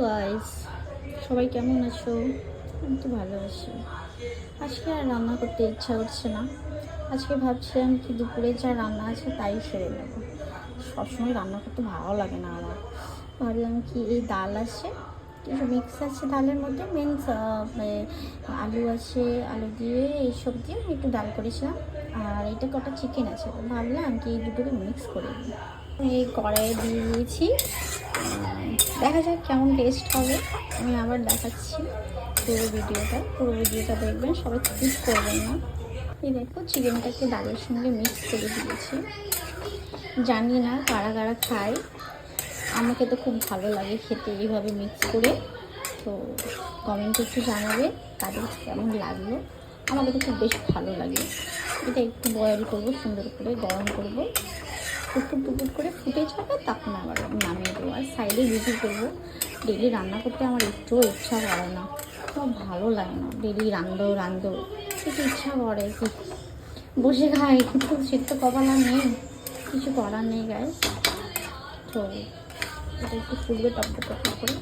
Guys, সবাই কেমন আছো? আমি তো ভালো আছি। আজকে আর রান্না করতে ইচ্ছা করছে না। আজকে ভাবছিলাম কি দুপুরে যা রান্না আছে তাই সেরে নেব। সবসময় রান্না করতে ভালো লাগে না আমার। ভাবলাম কি এই ডাল আছে, কিছু মিক্স আছে ডালের মধ্যে, মিন্স আলু আছে, আলু দিয়ে এইসব দিয়ে আমি একটু ডাল করেছিলাম। আর এটা কটা চিকেন আছে, তো ভাবলাম কি এই দুটোকে মিক্স করে দিই। এই কড়াইয়ে দিয়ে দিয়েছি, দেখা যাক কেমন টেস্ট হবে। আমি আবার দেখাচ্ছি পুরো ভিডিওটা দেখবেন, সবাই স্কিপ করবেন না। এই দেখো চিকেনটাকে ডালের সঙ্গে মিক্স করে দিয়েছি। জানি না কারা কারা খায়, আমাকে তো খুব ভালো লাগে খেতে এইভাবে মিক্স করে। তো কমেন্টে একটু জানাবে তাদের কেমন লাগলো। আমাকে তো খুব বেশ ভালো লাগে। এটা একটু বয়েল করবো, সুন্দর করে গরম করবো, টুকুর করে ফুটে যাবে, তখন আবার নামিয়ে দেবো। আর সাইডে রুটি করবো। ডেলি রান্না করতে আমার একটুও ইচ্ছা করে না, আমার ভালো লাগে না। ডেলি রান্ধো একটু ইচ্ছা করে কি বসে খাই, কিন্তু সে তো কপাল আর নেই, কিছু করার নেই গায়ে। তো এটা একটু ফুলবে টপ করে।